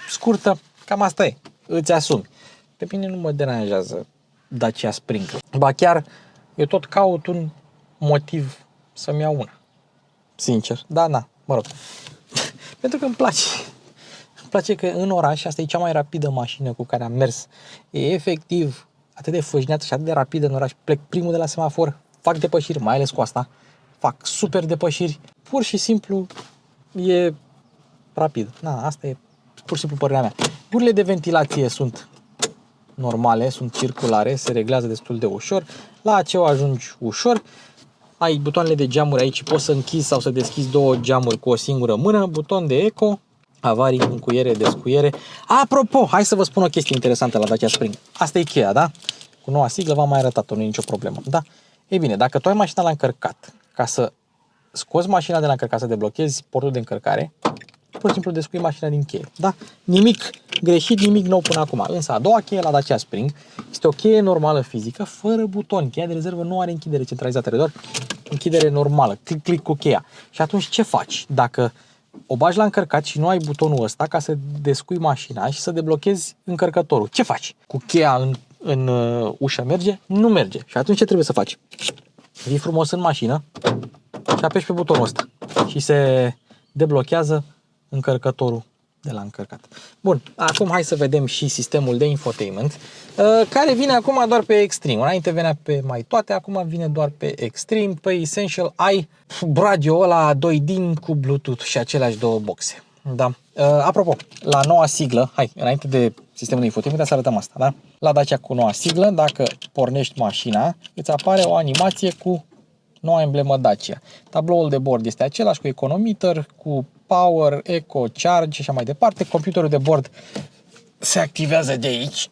scurtă, cam asta e, îți asumi. Pe mine nu mă deranjează Dacia Spring. Ba chiar, eu tot caut un motiv să-mi iau una. Sincer. Da, mă rog. Pentru că îmi place. Îmi place că în oraș, asta e cea mai rapidă mașină cu care am mers. E efectiv atât de fâșneată și atât de rapidă în oraș. Plec primul de la semafor, fac depășiri, mai ales cu asta. Fac super depășiri. Pur și simplu e rapid. Asta e pur și simplu părerea mea. Gurile de ventilație sunt normale, sunt circulare, se reglează destul de ușor. La ACO ajungi ușor. Ai butoanele de geamuri aici, poți să închizi sau să deschizi două geamuri cu o singură mână. Buton de eco, avarii, încuiere, descuiere. Apropo, hai să vă spun o chestie interesantă la Dacia Spring. Asta e cheia, da? Cu noua siglă v-am mai arătat-o, nu e nicio problemă. Da? Ei bine, dacă tu ai mașina la încărcat, ca să scoți mașina de la încărcat, să deblochezi portul de încărcare, pur și simplu descui mașina din cheie. Da? Nimic greșit, nimic nou până acum. Însă a doua cheie la Dacia Spring este o cheie normală fizică, fără buton. Cheia de rezervă nu are închidere centralizată, are doar închidere normală. Click cu cheia. Și atunci ce faci? Dacă o bagi la încărcat și nu ai butonul ăsta ca să descui mașina și să deblochezi încărcătorul, ce faci? Cu cheia în ușă merge? Nu merge. Și atunci ce trebuie să faci? Vii frumos în mașină și apeși pe butonul ăsta și se deblochează încărcătorul de la încărcat. Bun, acum hai să vedem și sistemul de infotainment, care vine acum doar pe Extreme. Înainte venea pe mai toate, acum vine doar pe Extreme. Pe Essential ai radio ăla 2 din cu Bluetooth și aceleași două boxe. Da. Apropo, la noua siglă, înainte de sistemul de infotainment, să arătăm asta, da? La Dacia cu noua siglă, dacă pornești mașina, îți apare o animație cu noua emblemă Dacia. Tabloul de bord este același cu econometer, cu power, eco, charge și așa mai departe. Computerul de bord se activează de aici,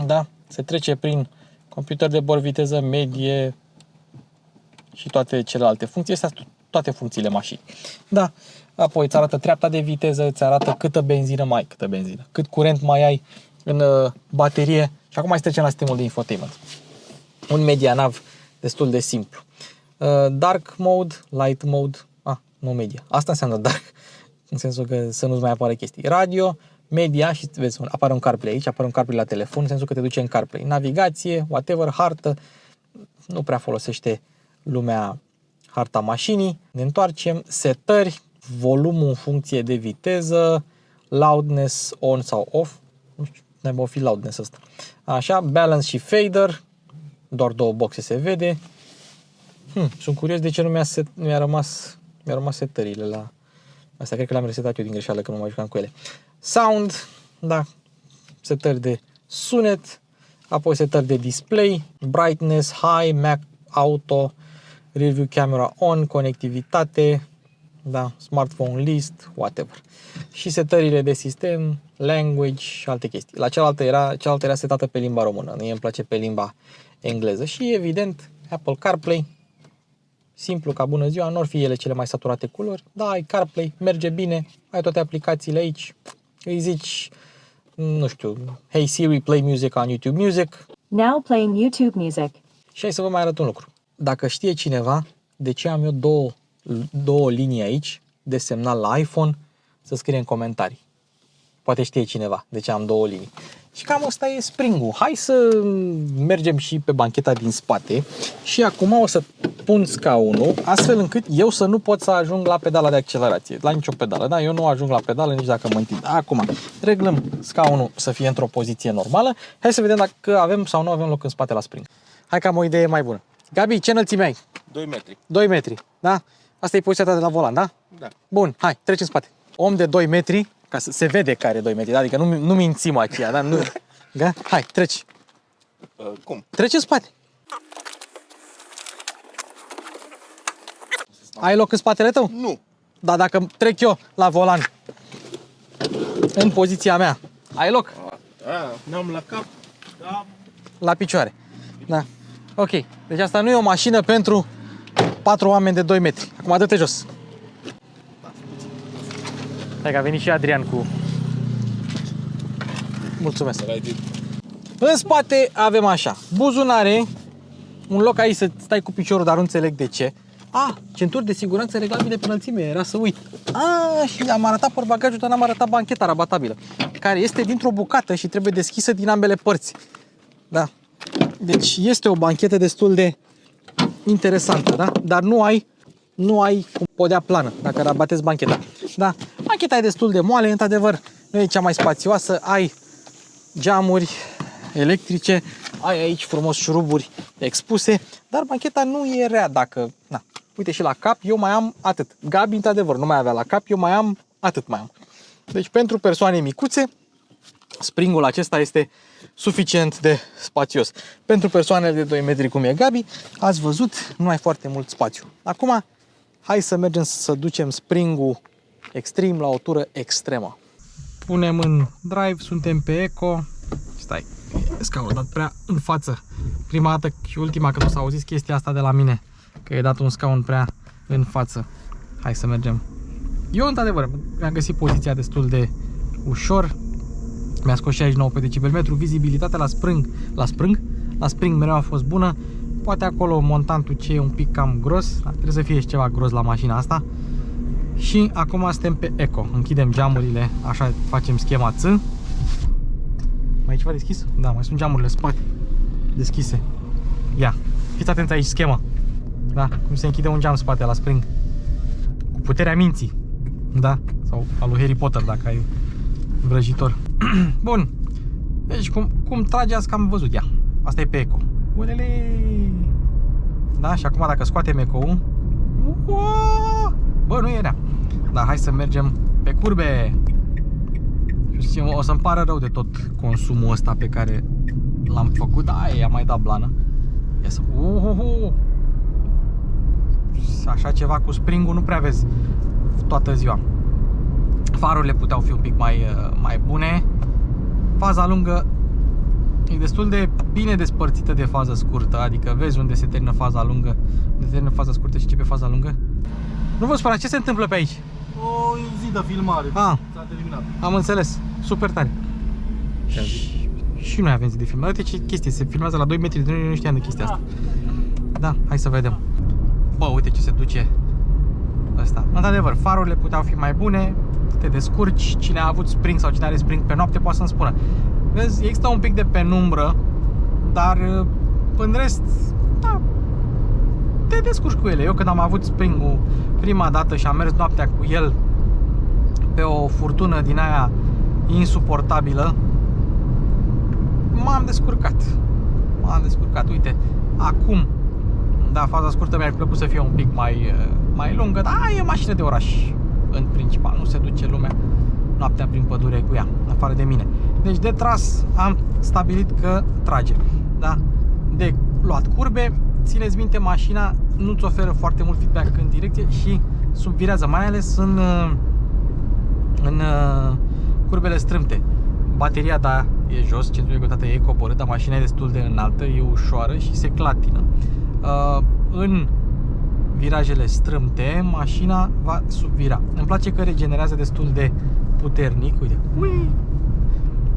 da? Se trece prin computer de bord, viteză medie și toate celelalte funcții. Astea sunt toate funcțiile mașinii. Da. Apoi îți arată treapta de viteză, îți arată cât curent mai ai în baterie. Și acum mai trecem la sistemul de infotainment. Un media nav destul de simplu. Dark mode, light mode, nu media. Asta înseamnă dark, în sensul că să nu-ți mai apară chestii. Radio, media și vezi, apare un CarPlay aici, apare un CarPlay la telefon, în sensul că te duce în CarPlay. Navigație, whatever, hartă, nu prea folosește lumea harta mașinii. Ne întoarcem, setări, volumul în funcție de viteză, loudness on sau off, nu știu, n-ai fi loudness ăsta. Așa, balance și fader, doar două boxe se vede. Sunt curios de ce nu mi-a rămas setările la astea. Cred că le-am resetat eu din greșeală, că nu mai jucam cu ele. Sound, da, setări de sunet, apoi setări de display, brightness, high, Mac auto, rear view camera on, conectivitate, da, smartphone list, whatever. Și setările de sistem, language și alte chestii. La cealaltă era setată pe limba română, mie îmi place pe limba engleză și evident Apple CarPlay, simplu ca bună ziua, nu or fi ele cele mai saturate culori, da, ai CarPlay, merge bine, ai toate aplicațiile aici, îi zici, nu știu, hey Siri, play music on YouTube Music. Now playing YouTube music. Și hai să vă mai arăt un lucru. Dacă știe cineva de ce am eu două linii aici de semnal la iPhone, să scrie în comentarii. Poate știe cineva de ce am două linii. Și cam asta e spring-ul. Hai să mergem și pe bancheta din spate și acum o să pun scaunul astfel încât eu să nu pot să ajung la pedala de accelerație, la nicio pedală. Da? Eu nu ajung la pedală nici dacă mă întind. Acum reglăm scaunul să fie într-o poziție normală. Hai să vedem dacă avem sau nu avem loc în spate la spring. Hai că am o idee mai bună. Gabi, ce înălțime ai? 2 metri. 2 metri, da? Asta e poziția ta de la volan, da? Da. Bun, hai, treci în spate. Om de 2 metri, ca să se vede că are 2 metri, da? Adică nu mințim aceea, da? Nu, da? Hai, treci. Cum? Treci în spate. Ai loc în spatele tău? Nu. Dar dacă trec eu la volan, în poziția mea, ai loc? N-am la cap. Da. La picioare. Da. Ok. Deci asta nu e o mașină pentru 4 oameni de 2 metri. Acum dă-te jos. Hai că a venit și Adrian cu... Mulțumesc. În spate avem așa, buzunare, un loc aici să stai cu piciorul, dar nu înțeleg de ce. Centuri de siguranță reglabile pe înălțime, era să uit. Și am arătat portbagajul, dar n-am arătat bancheta rabatabilă, care este dintr-o bucată și trebuie deschisă din ambele părți. Da. Deci este o banchetă destul de interesantă, da? Dar nu ai cum podea plană dacă rabatezi bancheta. Da. Bancheta e destul de moale, într-adevăr, nu e cea mai spațioasă, ai geamuri electrice, ai aici frumos șuruburi expuse, dar bancheta nu e rea dacă... Na. Uite și la cap eu mai am atât. Gabi, într-adevăr, nu mai avea la cap, eu mai am atât mai am. Deci pentru persoane micuțe, springul acesta este suficient de spațios. Pentru persoanele de 2 metri cum e Gabi, ați văzut, nu ai foarte mult spațiu. Acum, hai să mergem să ducem springul extrem la o tură extremă. Punem în drive, suntem pe eco. Stai, scaunul dat prea în față. Prima dată și ultima când o să auziți chestia asta de la mine, că e dat un scaun prea în față. Hai să mergem. Eu, într-adevăr, mi-am găsit poziția destul de ușor. Mi-a scos 69 pe decibelmetru. Vizibilitatea la spring mereu a fost bună. Poate acolo montantul ce e un pic cam gros. Trebuie să fie și ceva gros la mașina asta. Și acum suntem pe eco. Închidem geamurile, așa facem schema Ț. Mai e ceva deschis? Da, mai sunt geamurile spate deschise. Ia, fiți atenți aici, schema. Da, cum se închide un geam spate la spring. Cu puterea minții. Da, sau al lui Harry Potter dacă ai vrăjitor. Bun. Deci cum trage asta, am văzut. Ia, asta e pe eco. Ulele. Da, și acum dacă scoatem eco-ul, bă, nu e rea. Dar hai să mergem pe curbe. Și o să-mi pară rău de tot consumul ăsta pe care l-am făcut. Da, i-a mai dat blană. Ia să... Așa ceva cu spring-ul nu prea vezi toată ziua. Farurile puteau fi un pic mai bune. Faza lungă E destul de bine despărțită de faza scurtă, adică vezi unde se termină faza lungă, unde se termină faza scurtă și începe faza lungă. Nu vă spune, ce se întâmplă pe aici? O zi de filmare. Ah. S-a terminat. Am înțeles, super tare. Și noi avem zi de filmare. Uite ce chestie, se filmează la 2 metri de noi, nu știam de chestia asta. Da, hai să vedem. Bă, uite ce se duce ăsta. Într-adevăr, farurile puteau fi mai bune, te descurci, cine a avut spring sau cine are spring pe noapte poate să-mi spună. Vezi, există un pic de penumbră, dar în rest, da, te descurci cu ele. Eu când am avut spring-ul prima dată și am mers noaptea cu el pe o furtună din aia insuportabilă, m-am descurcat. Uite, acum, da, faza scurtă mi-ar plăcut să fie un pic mai lungă, dar e mașină de oraș în principal, nu se duce lumea noaptea prin pădure cu ea, în afară de mine. Deci de tras am stabilit că trage, da? De luat curbe, țineți minte, mașina nu-ți oferă foarte mult feedback în direcție și subvirează, mai ales în curbele strâmte. Bateria, da, e jos, centrul de greutate e coborât, dar mașina e destul de înaltă, e ușoară și se clatină. În virajele strâmte, mașina va subvira. Îmi place că regenerează destul de puternic. Uite, ui!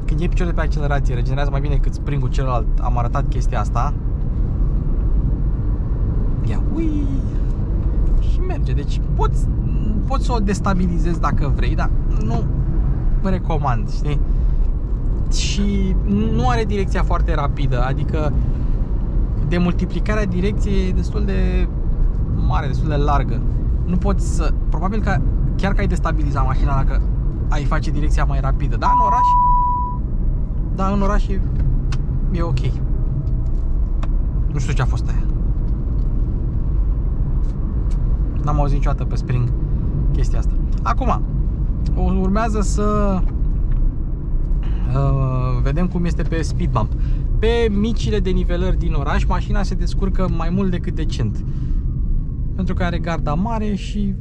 Când iei piciorul de pe accelerație, regenerează mai bine decât spring-ul celălalt. Am arătat chestia asta. Ia, ui! Și merge. Deci poți să o destabilizezi dacă vrei, dar nu recomand, știi? Și nu are direcția foarte rapidă, adică demultiplicarea direcției e destul de mare, destul de largă. Nu poți să... Probabil că chiar că ai destabiliza mașina dacă ai face direcția mai rapidă. Da, în oraș? Da, în oraș e ok. Nu știu ce a fost aia. N-am auzit niciodată pe spring chestia asta. Acum, urmează să vedem cum este pe speed bump. Pe micile denivelări din oraș, mașina se descurcă mai mult decât decent. Pentru că are garda mare și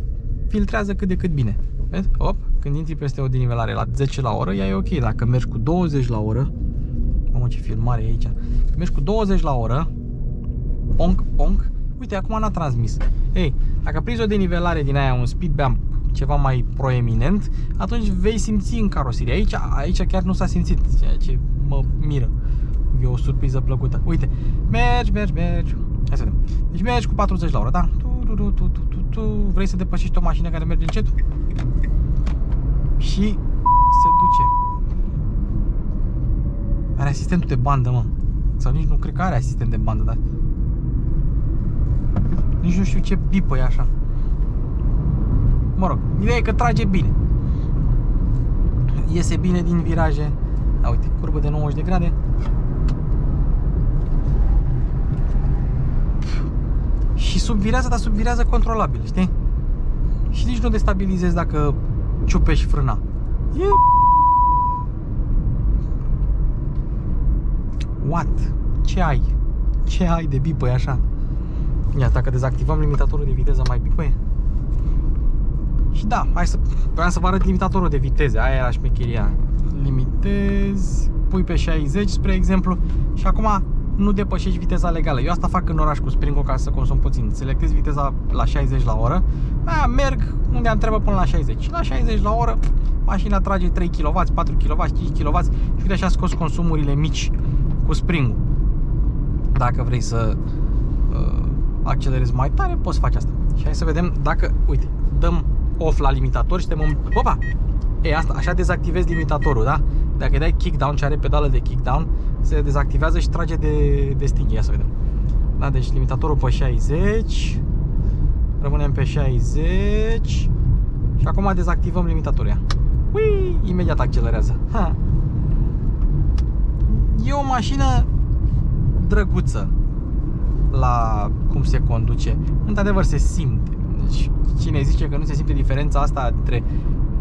filtrează cât de cât bine. Vezi? Op, când intri peste o denivelare la 10 la oră, ea e ok. Dacă mergi cu 20 la oră, mamă ce filmare e aici. Când mergi cu 20 la oră, ponc, ponc, uite, acum n-a transmis. Ei, dacă prinzi o denivelare din aia, un speed bump ceva mai proeminent, atunci vei simți în caroserie. Aici chiar nu s-a simțit, ceea ce mă miră. E o surpriză plăcută. Uite, mergi. Hai să vedem. Deci mergi cu 40 la oră, da? Tu vrei să depășești o mașină care merge încet? Și se duce. Are asistentul de bandă, mă. Sau nici nu cred că are asistent de bandă, dar nici nu știu ce bipă e așa. Mă rog, ideea e că trage bine. Iese bine din viraje. Da, uite, curbă de 90 de grade. Și subvirează, dar subvirează controlabil, știi? Și nici nu destabilizezi dacă ciupești frâna. E... What? Ce ai? Ce ai de bipăi așa? Ia, dacă dezactivăm limitatorul de viteză, mai bipăie? Și da, vreau să vă arăt limitatorul de viteze. Aia era șmecheria. Limitezi, pui pe 60, spre exemplu, și acum nu depășești viteza legală. Eu asta fac în oraș cu spring-ul ca să consum puțin. Selectez viteza la 60 la oră. Aia merg unde am treabă până la 60. La 60 la oră mașina trage 3 kW, 4 kW, 5 kW și uite așa scos consumurile mici cu spring-ul. Dacă vrei să accelerezi mai tare, poți face asta. Și hai să vedem dacă, uite, dăm off la limitator și suntem în... Opa! E, asta, așa dezactivezi limitatorul, da? Dacă îi dai kickdown, ce are pedală de kickdown, se dezactivează și trage de stinghi. Ia să vedem. Da, deci limitatorul pe 60. Rămânem pe 60. Și acum dezactivăm limitatorul. Ui, imediat accelerează. Ha. E o mașină drăguță la cum se conduce. Într-adevăr se simte. Deci, cine zice că nu se simte diferența asta între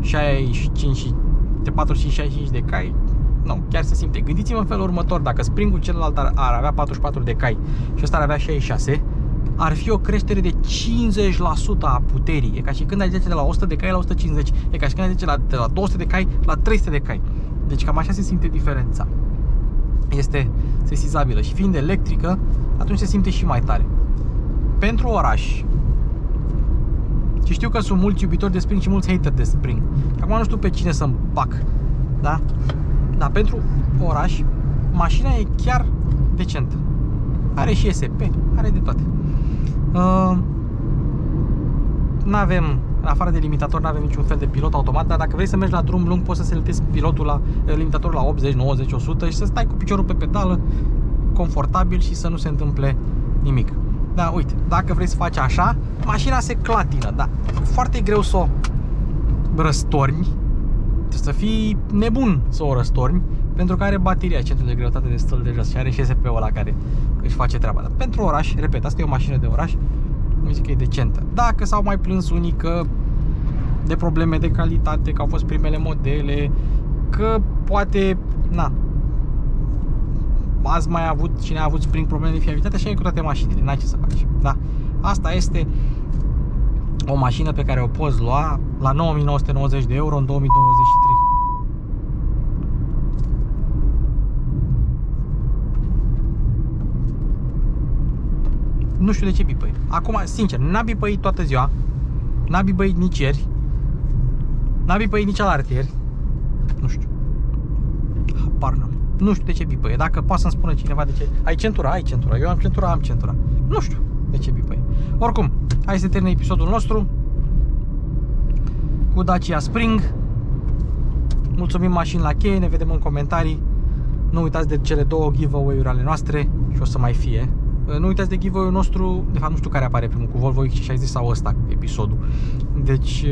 65 și între 45 și 65 de cai, nu, chiar se simte. Gândiți-vă în felul următor, dacă spring-ul celălalt ar avea 44 de cai și ăsta ar avea 66, ar fi o creștere de 50% a puterii. E ca și când ai zice de la 100 de cai la 150, e ca și când ai zice de la 200 de cai la 300 de cai. Deci cam așa se simte diferența. este sesizabilă și fiind electrică, atunci se simte și mai tare. Pentru oraș, și știu că sunt mulți iubitori de Spring și mulți hateri de Spring. Acum nu știu pe cine să împac, da? Dar pentru oraș, mașina e chiar decentă. Are și SP, are de toate. N-avem, în afară de limitator, n-avem niciun fel de pilot automat, dar dacă vrei să mergi la drum lung, poți să selectezi pilotul la limitatorul la 80, 90, 100 și să stai cu piciorul pe pedală, confortabil și să nu se întâmple nimic. Da, uite, dacă vrei să faci așa, mașina se clatină, da. Foarte greu să o răstorni. Trebuie să fii nebun să o răstorni, pentru că are bateria, centru de greutate destul de jos și are și SP-ul ăla care își face treaba. Dar pentru oraș, repet, asta e o mașină de oraș, îmi zic că e decentă. Dacă s-au mai plâns unii că de probleme de calitate, că au fost primele modele, că poate, na, azi mai avut, cine a avut Spring probleme de fiabilitate, așa e cu toate mașinile, n-ai ce să faci. Da, asta este o mașină pe care o poți lua la 9.990 de euro în 2023. Nu știu de ce bipăi. Acum, sincer, n-a bipăit toată ziua, n-a bipăit nici ieri, n-a bipăit nici alaltieri. Nu știu. Habar n-am. Nu știu de ce bipăie. Dacă poate să-mi spună cineva de ce. Ai centura? Ai centura. Eu am centura, am centura. Nu știu de ce bipăie. Oricum, hai să terminăm episodul nostru cu Dacia Spring. Mulțumim mașini la cheie, ne vedem în comentarii. Nu uitați de cele două giveaway-uri ale noastre și o să mai fie. Nu uitați de giveaway-ul nostru, de fapt nu știu care apare primul, cu Volvo XC60 sau ăsta, episodul. Deci,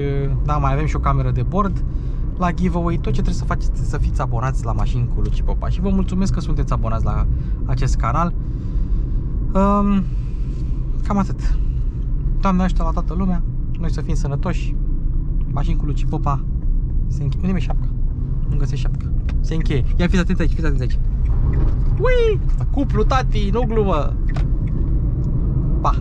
da, mai avem și o cameră de bord la giveaway. Tot ce trebuie să faceți este să fiți abonați la Mașini cu Luci Popa. Și vă mulțumesc că sunteți abonați la acest canal. Cam atât. Doamne ajută la toată lumea, noi să fim sănătoși. Mașini cu Luci Popa se încheie. Unde mi-e șapca? Nu găsesc șapca. Se încheie. Ia fiți atenți aici, fiți atenți aici. Ui! Cuplu, tati, nu glumă! Pa!